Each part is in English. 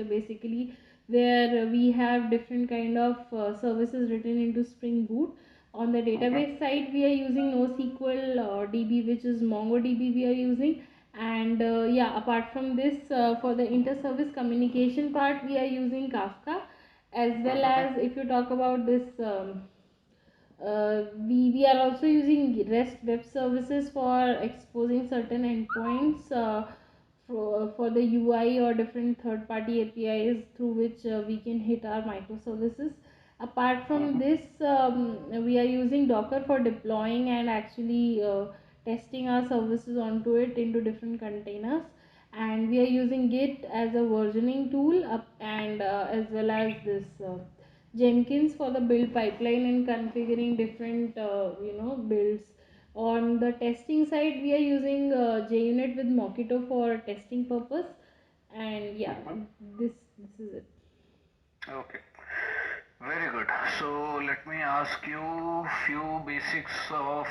basically where we have different kind of services written into Spring Boot. On the database side, we are using NoSQL DB, which is MongoDB we are using. And yeah, apart from this, for the inter-service communication part, we are using Kafka, as well as if you talk about this. We are also using REST web services for exposing certain endpoints for the UI or different third party APIs through which we can hit our microservices. Apart from this, we are using Docker for deploying and actually testing our services onto it into different containers. And we are using Git as a versioning tool and as well as this. Jenkins for the build pipeline and configuring different builds. On the testing side, we are using JUnit with Mockito for testing purpose, and yeah, this is it. Okay, very good. So let me ask you few basics of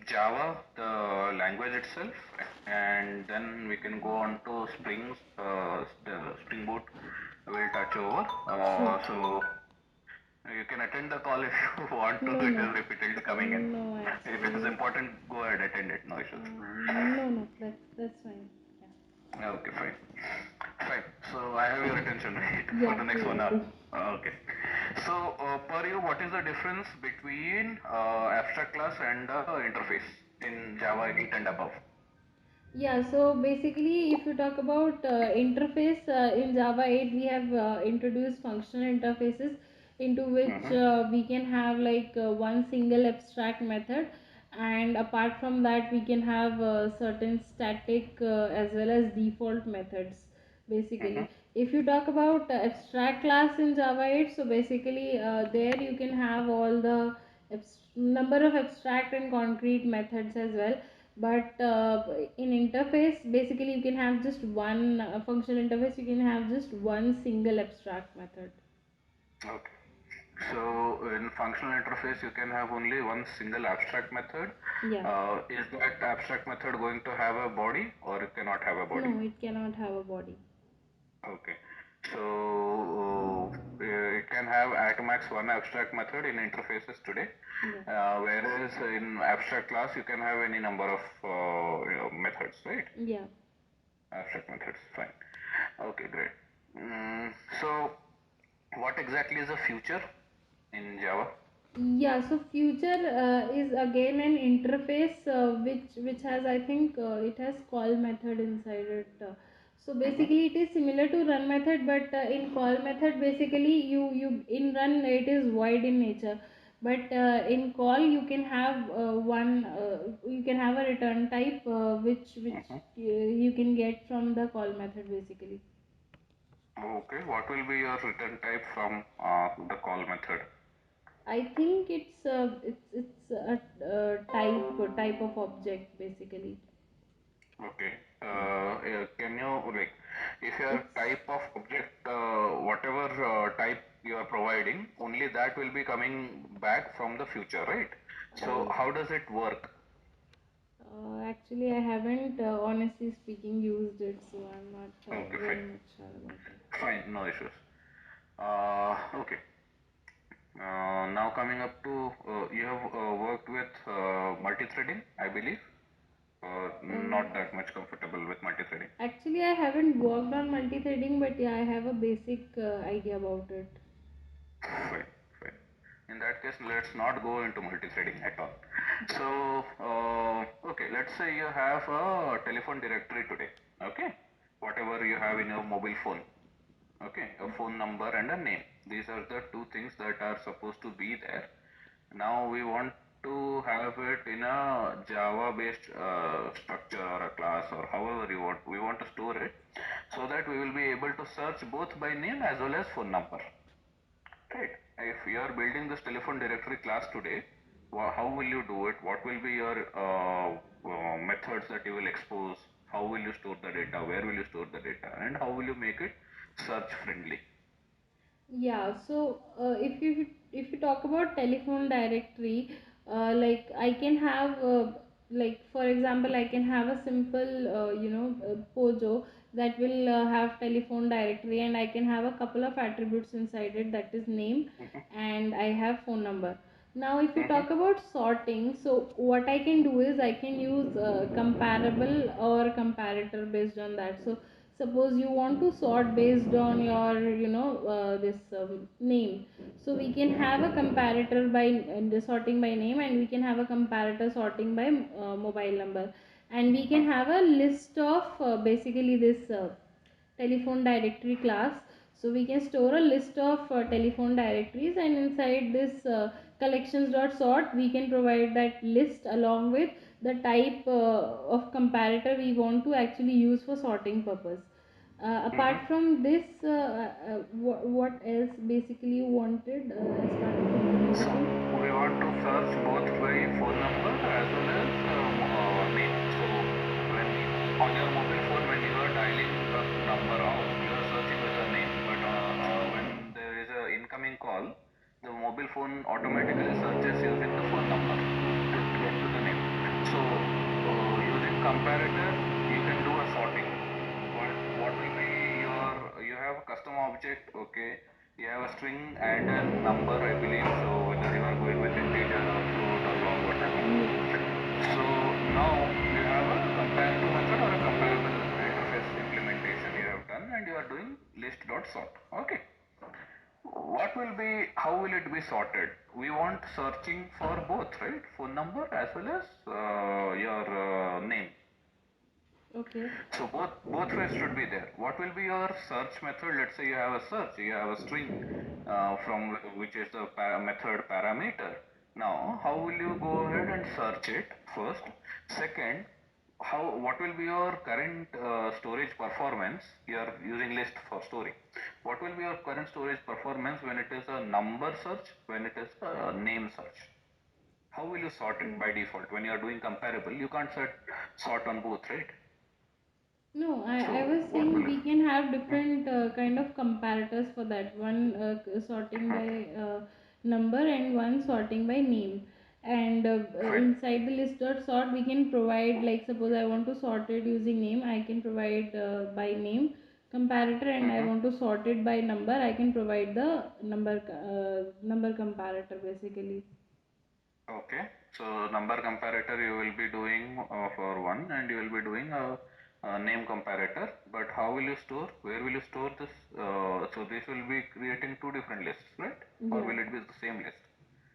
Java, the language itself, and then we can go on to the Spring Boot. We'll touch over. Sure. So you can attend the call if you want to. No, It no, is repeatedly coming in. no, If it is actually, important, go ahead, attend it. No issues. no, no. That's fine. Okay, fine. Fine. So I have your attention, right, for Yeah, the next yeah, 1 hour. yeah. Okay. So per you, what is the difference between abstract class and interface in Java 8 and above? Yeah, so basically, if you talk about interface in Java 8, we have introduced functional interfaces into which Mm-hmm. we can have like one single abstract method, and apart from that, we can have certain static as well as default methods. Mm-hmm. Basically, if you talk about abstract class in Java 8, so basically there you can have all the number of abstract and concrete methods as well, but in interface basically you can have just one functional interface, you can have just one single abstract method. Okay. So in functional interface, you can have only one single abstract method. Yeah. Is that abstract method going to have a body or it cannot have a body? No, it cannot have a body. Okay. So it can have at max one abstract method in interfaces today, Yeah. whereas in abstract class you can have any number of methods, right? Yeah. Abstract methods, fine. Okay, great. So what exactly is the future in Java? Yeah, so future is again an interface which has, I think it has call method inside it. So Mm-hmm. basically it is similar to run method, but in call method basically you in run it is void in nature, but in call you can have you can have a return type which Mm-hmm. you can get from the call method basically. Okay, what will be your return type from the call method? I think it's a type of object basically. Okay. Can you like, if your It's type of object, whatever type you are providing, only that will be coming back from the future, right? So yeah. how does it work? Actually, I haven't honestly speaking used it, so I'm not Okay, very fine. much sure about it. Fine, no issues. Okay. Now coming up to, you have worked with multi-threading, I believe. Not Uh, that much comfortable with multi-threading. Actually, I haven't worked on multi-threading, but yeah, I have a basic idea about it. Fine, fine. In that case, let's not go into multi-threading at all. So, okay, let's say you have a telephone directory today. Okay, whatever you have in your mobile phone. Okay, a phone number and a name. These are the two things that are supposed to be there. Now we want to have it in a Java-based structure or a class or however you want. We want to store it so that we will be able to search both by name as well as phone number. Right. If you are building this telephone directory class today, how will you do it? What will be your methods that you will expose? How will you store the data? Where will you store the data? And how will you make it search friendly? Yeah, so if you talk about telephone directory, like I can have like for example I can have a simple Pojo that will have telephone directory, and I can have a couple of attributes inside it, that is name, and I have phone number. Now if you talk about sorting, so what I can do is I can use comparable or comparator based on that. So suppose you want to sort based on your this name, so we can have a comparator by the sorting by name, and we can have a comparator sorting by mobile number, and we can have a list of basically this telephone directory class. So we can store a list of telephone directories, and inside this collections.sort we can provide that list along with the type of comparator we want to actually use for sorting purpose. Apart from this, what else basically you wanted as part of So information? we want to search both by phone number as well as name. So when on your mobile phone, when you are dialing the number out, you are searching with the name. But when there is a incoming call, the mobile phone automatically searches using the phone number to get to the name. So using comparator, you can do a sorting. What will be you have a custom object, okay? You have a string and a number, I believe. So whether you are going with integer or float or long, whatever. So now you have a comparative method or a comparable interface implementation you have done, and you are doing list.sort. Okay. What will be, how will it be sorted? We want searching for both, right? Phone number as well as your name. Okay. So both ways should be there. What will be your search method? Let's say you have a search, you have a string from which is the method parameter. Now, how will you go ahead and search it first? Second, how what will be your current storage performance? You are using list for storing. What will be your current storage performance when it is a number search, when it is a name search? How will you sort it by default? When you are doing comparable, you can't sort on both, right? No, So I was what saying will we can have different kind of comparators for that. One sorting by number, and one sorting by name. And fine. inside the list dot sort, we can provide, like suppose I want to sort it using name, I can provide by name comparator, and I want to sort it by number, I can provide the number comparator basically. Okay. So number comparator you will be doing for one, and you will be doing a name comparator. But how will you store? Where will you store this? So this will be creating two different lists, right? Or Yeah. will it be the same list?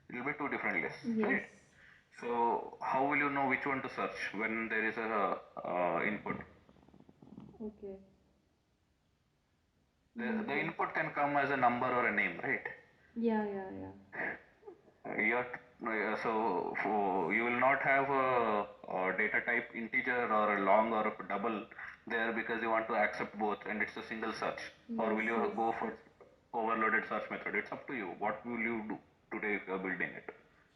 It will be two different lists, Yes. right? So how will you know which one to search when there is a input? Okay. The Yeah. input can come as a number or a name, right? Yeah. Yeah. Yeah. You will not have a data type integer or a long or a double there because you want to accept both and it's a single search. Or Yes. will you Yes. go for overloaded search method? It's up to you. What will you do today if you are building it?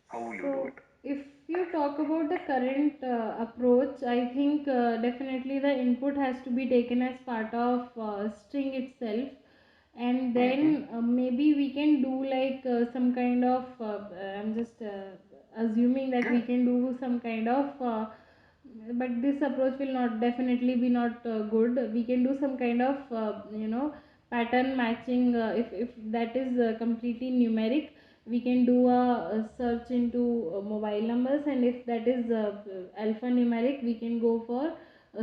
How will you do So, it? if you talk about the current approach, I think definitely the input has to be taken as part of string itself, and Mm-hmm. then maybe we can do like some kind of. I'm just assuming that Yeah. we can do some kind of. But this approach will not definitely be not good. We can do some kind of pattern matching. If that is completely numeric, we can do a search into mobile numbers, and if that is alphanumeric, we can go for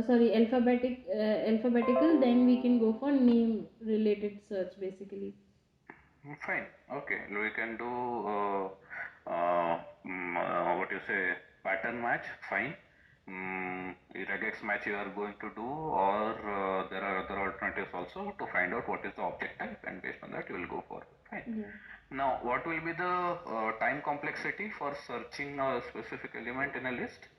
sorry alphabetical, then we can go for name related search basically. Fine. Okay. We can do what you say pattern match. Fine. Regex match you are going to do, or there are other alternatives also to find out what is the object type, and based on that you will go for. Fine. Yeah. Now, what will be the time complexity for searching a specific element in a list?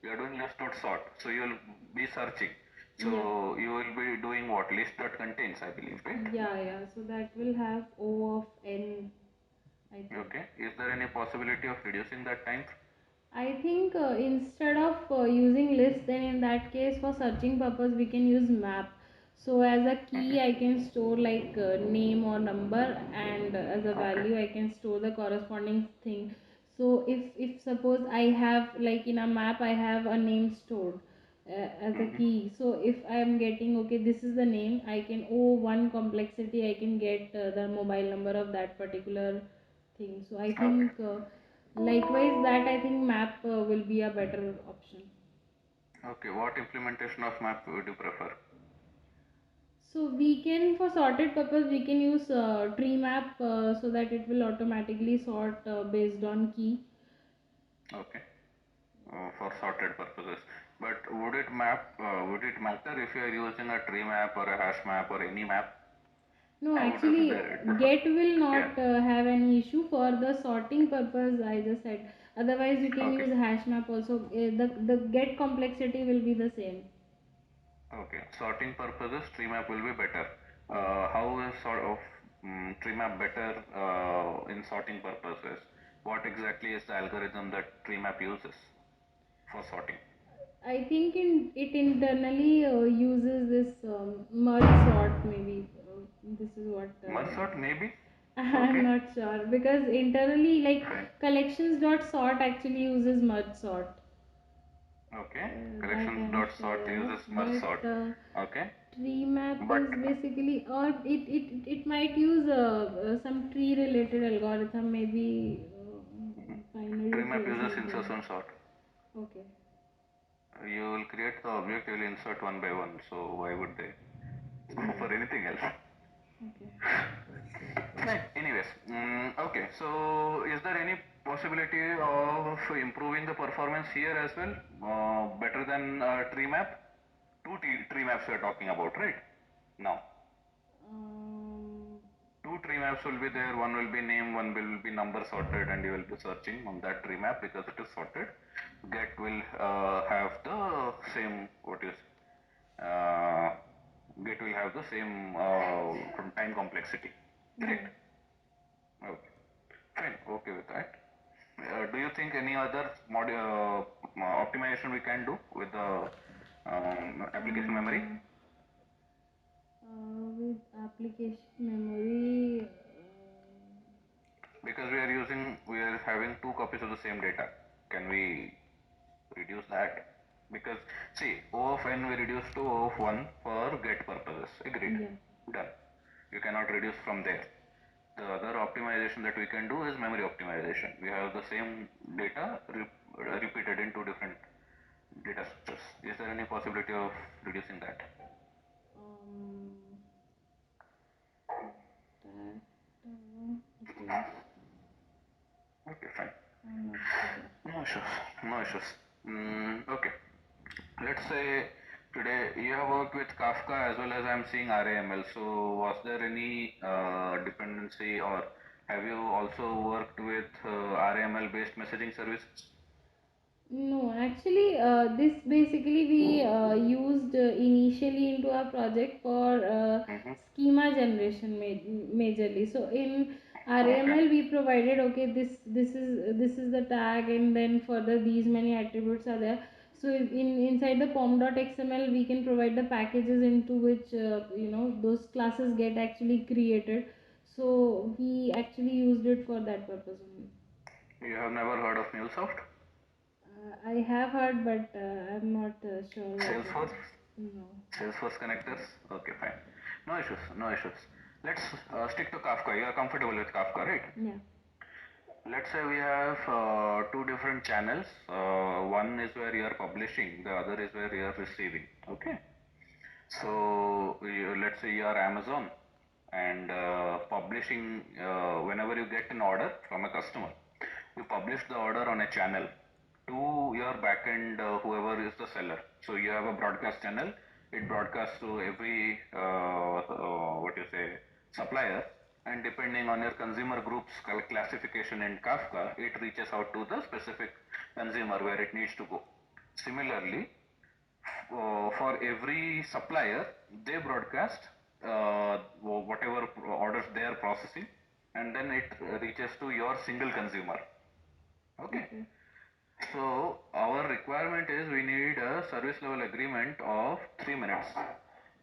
You are doing list dot sort, so you will be searching. Yeah. So you will be doing what list dot contains, I believe, right? Yeah. Yeah. So that will have O of n, I think. Okay. Is there any possibility of reducing that time? I think instead of using list, then in that case for searching purpose we can use map. So as a key I can store like name or number, and as a Okay. value I can store the corresponding thing. So if suppose I have like in a map I have a name stored, as a Mm-hmm. key. So if I am getting, okay, this is the name, I can, oh, one complexity, I can get the mobile number of that particular thing. So I Okay. think likewise that I think map will be a better option. Okay. What implementation of map would you prefer? So we can, for sorted purpose, we can use tree map so that it will automatically sort based on key. Okay. For sorted purposes. But would it map? Would it matter if you are using a tree map or a hash map or any map? No, How does actually, it prefer? get will Yeah. not have any issue for the sorting purpose. I just said. Otherwise, you can Okay. use hash map also. The get complexity will be the same. Okay. Sorting purposes, tree map will be better. Yes. How is sort of tree map better in sorting purposes? What exactly is the algorithm that tree map uses for sorting? I think it internally uses this merge sort maybe. This is what Merge sort maybe. I'm Okay. not sure because internally like Fine. collections dot sort actually uses merge sort. Okay. That Collections I'm dot sort sure of, uses merge sort. but Okay. tree map But is basically, or it might use some tree related algorithm, maybe tree binary map uses something. insertion sort. Okay. You will create the object, you will insert one by one. So why would they go Yeah. for anything else? Okay. Right. Anyways, okay. So is there any possibility of improving the performance here as well? Better than tree map? Tree maps we are talking about, right? Now, Um, two tree maps will be there. One will be name, one will be number sorted, and you will be searching on that tree map because it is sorted. Get will have the same what is uh, Get will have the same time complexity. yeah. Correct. Okay. Fine. Okay with that. Do you think any other optimization we can do with the application memory? Uh, with application memory. Because we are having two copies of the same data. Can we reduce that? Because see, O of n we reduce to O of 1 for get purposes. Agreed. Yeah. Done. You cannot reduce from there. The other optimization that we can do is memory optimization. We have the same data repeated in two different data structures. Is there any possibility of reducing that? Um, that. Okay. Okay, fine. I'm not sure. No issues. No issues. Okay. Let's say today you have worked with Kafka as well as I'm seeing RAML. So was there any dependency or have you also worked with RAML based messaging services? No, actually, this basically we used initially into our project for Mm-hmm. schema generation majorly. So in Okay. RAML we provided, okay, this is the tag, and then further these many attributes are there. So in inside the pom.xml we can provide the packages into which those classes get actually created. So we actually used it for that purpose only. You have never heard of MuleSoft? I have heard, but I'm not sure what it is. Salesforce? No. Salesforce connectors? Okay, fine. No issues, no issues. Let's stick to Kafka. You are comfortable with Kafka, right? Yeah. Let's say we have two different channels. One is where you are publishing, the other is where you are receiving. Okay. So let's say you are Amazon and publishing whenever you get an order from a customer, you publish the order on a channel to your backend, whoever is the seller. So you have a broadcast channel. It broadcasts to every what you say supplier, and depending on your consumer group's classification in Kafka, it reaches out to the specific consumer where it needs to go. Similarly, for every supplier, they broadcast whatever orders they are processing, and then it reaches to your single consumer. Okay. Okay. So our requirement is we need a service level agreement of 3 minutes.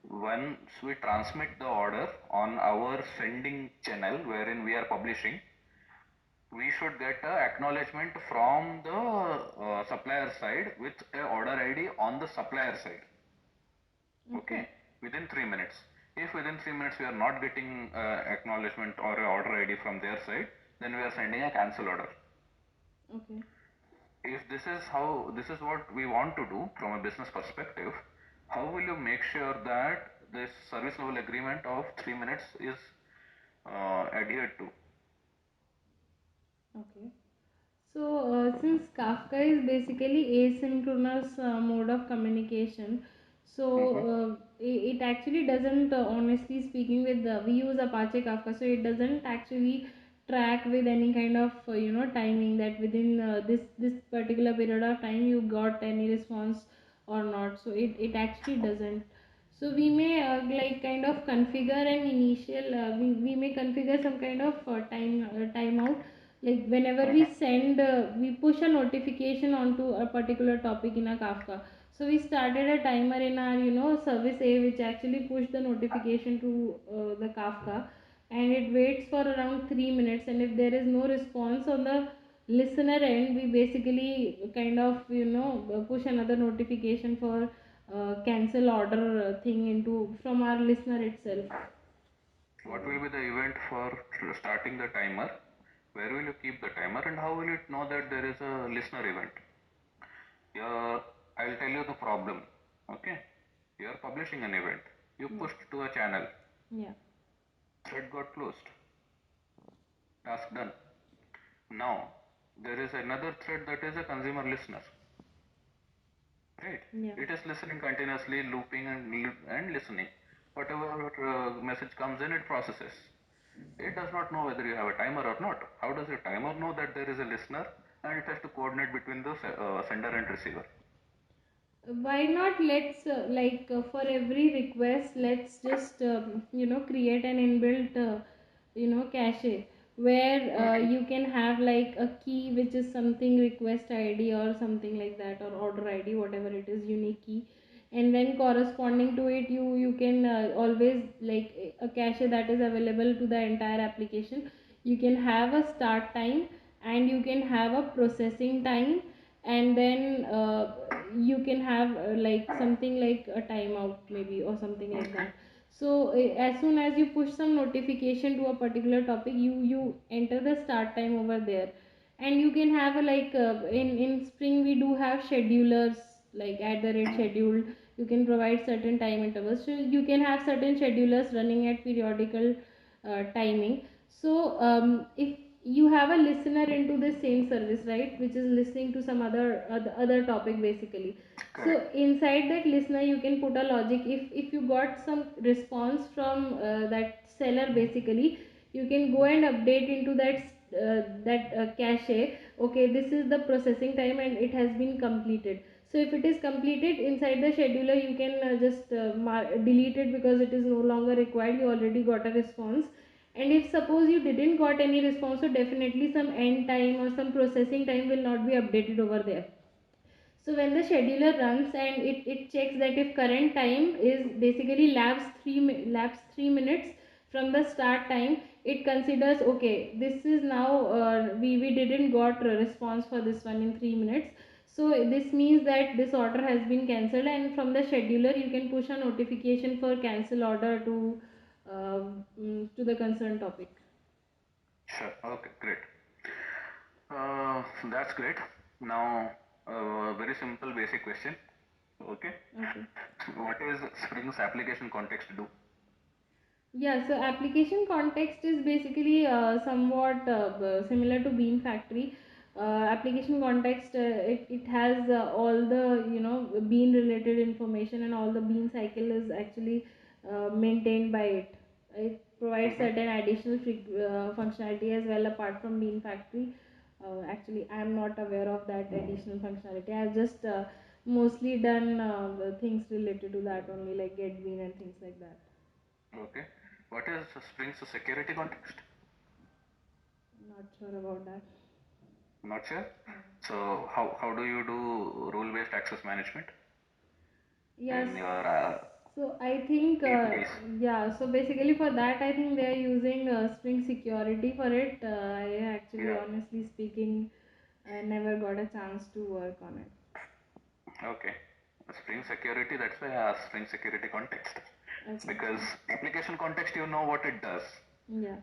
Once we transmit the order on our sending channel wherein we are publishing, we should get a acknowledgement from the supplier side with a order ID on the supplier side. Okay, within 3 minutes. If within 3 minutes we are not getting acknowledgement or a order ID from their side, then we are sending a cancel order. Okay. If this is what we want to do from a business perspective, how will you make sure that this service level agreement of 3 minutes is adhered to? Okay. So, since Kafka is basically asynchronous mode of communication, so Mm-hmm. it actually doesn't, honestly speaking, we use Apache Kafka, so it doesn't actually track with any kind of timing that within this particular period of time you got any response or not. So it actually doesn't. So we may like kind of configure an initial. We may configure some kind of timeout, like whenever we Mm-hmm. send we push a notification onto a particular topic in a Kafka. So we started a timer in our service A, which actually pushed the notification to the Kafka, and it waits for around 3 minutes, and if there is no response on the listener end, we basically kind of push another notification for cancel order thing into from our listener itself. What will be the event for starting the timer? Where will you keep the timer and how will it know that there is a listener event? I'll tell you the problem. Okay, you are publishing an event. You Yeah. pushed to a channel. Yeah. Thread got closed. Task done. Now there is another thread that is a consumer listener. Right? Yeah. It is listening continuously, looping and listening. Whatever message comes in, it processes. It does not know whether you have a timer or not. How does your timer know that there is a listener and it has to coordinate between the sender and receiver? Why not, let's for every request, let's just create an inbuilt cache where Okay. you can have like a key which is something request id or something like that, or order id, whatever it is, unique key, and then corresponding to it you can always like a cache that is available to the entire application. You can have a start time and you can have a processing time, and then you can have like something like a timeout maybe or something like Okay. that. So as soon as you push some notification to a particular topic, you enter the start time over there, and you can have a like in Spring we do have schedulers like at the rate scheduled. You can provide certain time intervals, so you can have certain schedulers running at periodical timing. So if you have a listener into the same service, right, which is listening to some other topic basically. So Correct. inside that listener you can put a logic. If you got some response from that seller basically, you can go and update into that cache. Okay, this is the processing time and it has been completed. So if it is completed, inside the scheduler you can just delete it because it is no longer required, you already got a response. And if suppose you didn't got any response, so definitely some end time or some processing time will not be updated over there. So when the scheduler runs and it checks that if current time is basically lapse 3 minutes from the start time, it considers okay, this is now we didn't got a response for this one in 3 minutes. So this means that this order has been cancelled, and from the scheduler you can push a notification for cancel order to the concerned topic. Sure. Okay. Great. That's great. Now, very simple basic question. Okay. Okay. What is Spring's application context do? Yeah, so application context is basically somewhat similar to Bean Factory. Application context, it has all the bean related information, and all the bean cycle is actually maintained by it. It provides Mm-hmm. certain additional functionality as well apart from Bean Factory. Actually, I am not aware of that additional functionality. I have just mostly done the things related to that only, like get bean and things like that. Okay. What is Spring's security context? Not sure about that. Not sure. No. So how do you do rule based access management Yes. in your So I think, APIs. yeah, so basically for that, I think they are using Spring Security for it. I actually, Yeah. honestly speaking, I never got a chance to work on it. Okay. Spring security, that's why I asked Spring security context. Okay. Because application context, you know what it does. Yeah.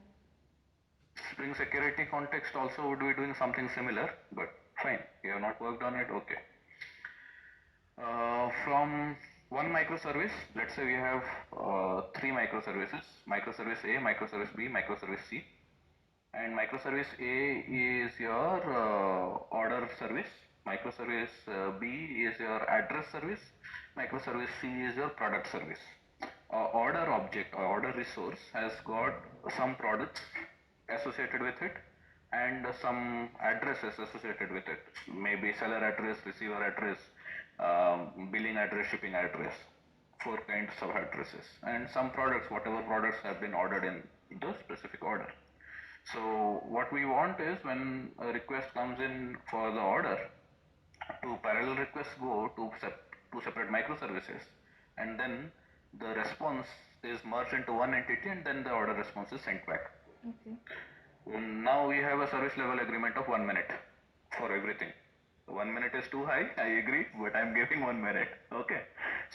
Spring security context also would be doing something similar, but fine. You have not worked on it, okay. From one microservice, let's say we have three microservices, microservice A, microservice B, microservice C. And microservice A is your order service, microservice B is your address service, microservice C is your product service. Order object or order resource has got some products associated with it and some addresses associated with it, maybe seller address, receiver address, billing address, shipping address, four kinds of addresses, and some products, whatever products have been ordered in the specific order. So what we want is when a request comes in for the order, two parallel requests go to two separate microservices, and then the response is merged into one entity, and then the order response is sent back. Okay. Now we have a service level agreement of 1 minute for everything. 1 minute is too high, I agree, but I'm giving 1 minute. Okay.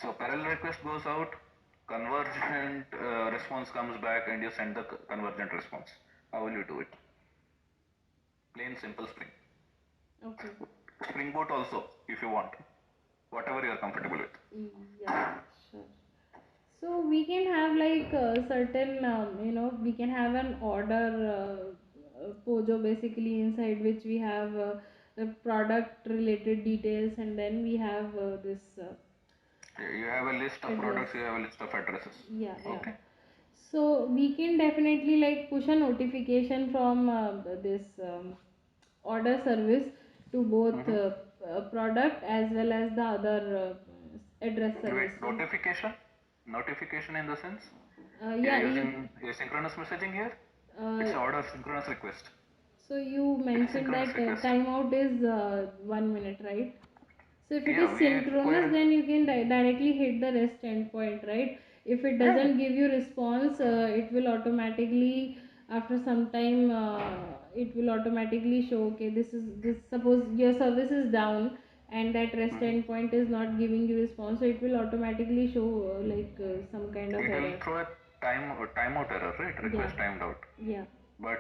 So parallel request goes out, convergent response comes back, and you send the convergent response. How will you do it? Plain simple Spring. Okay. Spring Boot also, if you want. Whatever you are comfortable with. Yeah, sure. So we can have like certain, we can have an order Pojo basically inside which we have the product related details, and then we have this You have a list of address. products, you have a list of addresses. Yeah, yeah. Okay. So we can definitely like push a notification from this order service to both Mm-hmm. product as well as the other address Wait, service. notification? Notification in the sense? You are Yeah, using asynchronous messaging here? uh, It's order synchronous request. so you It is mentioned synchronous that request. timeout is 1 minute, right? So if it Yeah, is we synchronous, require. then you can directly hit the rest endpoint, right? If it Yeah. doesn't give you response, it will automatically, after some time, it will automatically show, okay, this. Suppose your service is down and that rest Mm-hmm. endpoint is not giving you response, so it will automatically show some kind of It will error. throw a timeout error, right? Yeah, Request timed out. yeah. But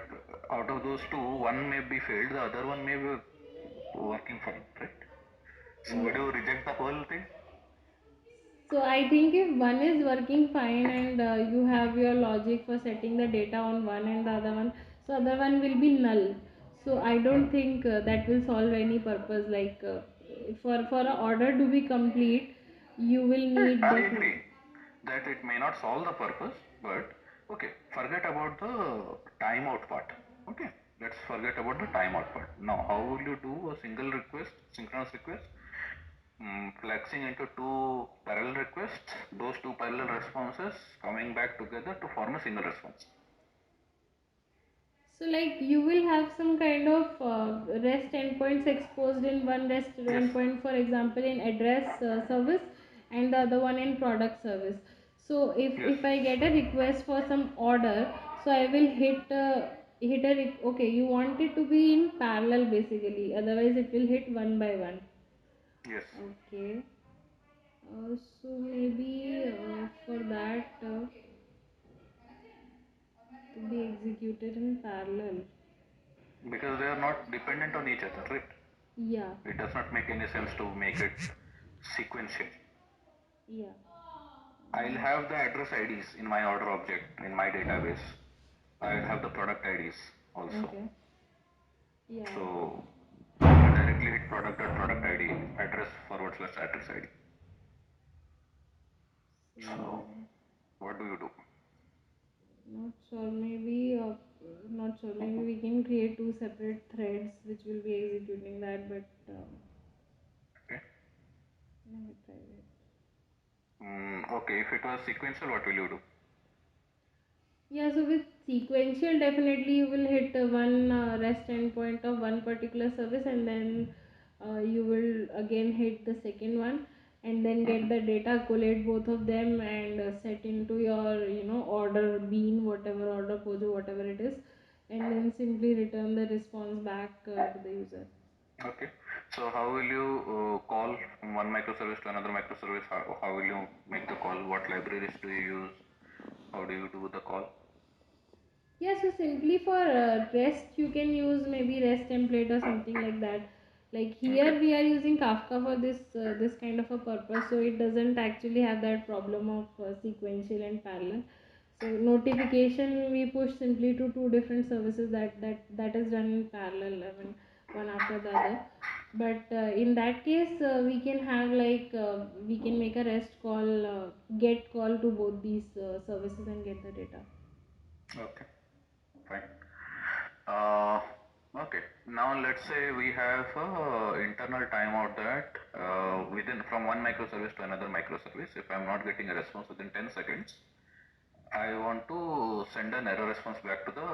out of those two, one may be failed, the other one may be working fine, right? So would Yeah. you reject the whole thing? So I think if one is working fine and you have your logic for setting the data on one and the other one, so other one will be null. So I don't Hmm. think that will solve any purpose. Like for a order to be complete, you will Yes, need I definitely. agree that it may not solve the purpose, but okay, forget about the timeout part. Okay, let's forget about the timeout part. Now, how will you do a single request, synchronous request, flexing into two parallel requests, those two parallel responses coming back together to form a single response? So like you will have some kind of REST endpoints exposed in one REST Yes, endpoint, for example, in address service and the other one in product service. So yes. if I get a request for some order, so I will okay, you want it to be in parallel basically, otherwise it will hit one by one. Yes, Okay. So maybe for that to be executed in parallel. because they are not dependent on each other, right? Yeah, It does not make any sense to make it sequential. yeah. I'll have the address IDs in my order object in my database. I'll have the product IDs also. Okay. Yeah. So I can directly hit product.product ID address forward slash address ID. So So what do you do? not sure. Maybe not sure. Maybe we can create two separate threads which will be executing that. But Okay. let me try it. Okay. If it was sequential, what will you do? Yeah. So with sequential, definitely you will hit one REST endpoint of one particular service, and then you will again hit the second one. and then get the data, collate both of them, and set into your order bean, whatever order Pojo, whatever it is, and then simply return the response back to the user. Okay. So how will you call from one microservice to another microservice? How will you make the call? What libraries do you use? How do you do the call? Yeah, so simply for REST, you can use maybe REST template or something like that. Like Okay. here we are using Kafka for this kind of a purpose, so it doesn't actually have that problem of sequential and parallel. So notification we push simply to two different services that is done in parallel, I mean one after the other. But in that case, we can have like we can make a REST call, get call to both these services and get the data. Okay. Fine. Uh, okay. Now let's say we have internal timeout that within from one microservice to another microservice. If I'm not getting a response within 10 seconds, I want to send an error response back to the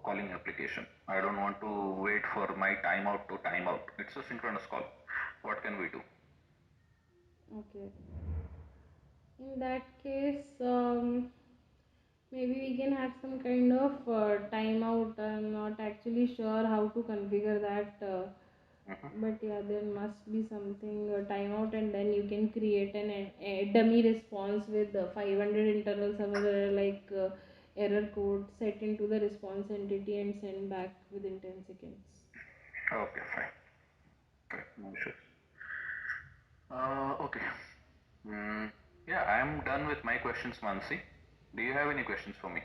calling application. I don't want to wait for my timeout to timeout. It's a synchronous call. What can we do? Okay. In that case, maybe we can have some kind of timeout. I'm not actually sure how to configure that, Mhm. but yeah, there must be something timeout, and then you can create a dummy response with 500 internal server like error code set into the response entity and send back within 10 seconds. Okay, fine. Fine. No issues. Okay. Mm, yeah, I am done with my questions, Mansi. Do you have any questions for me?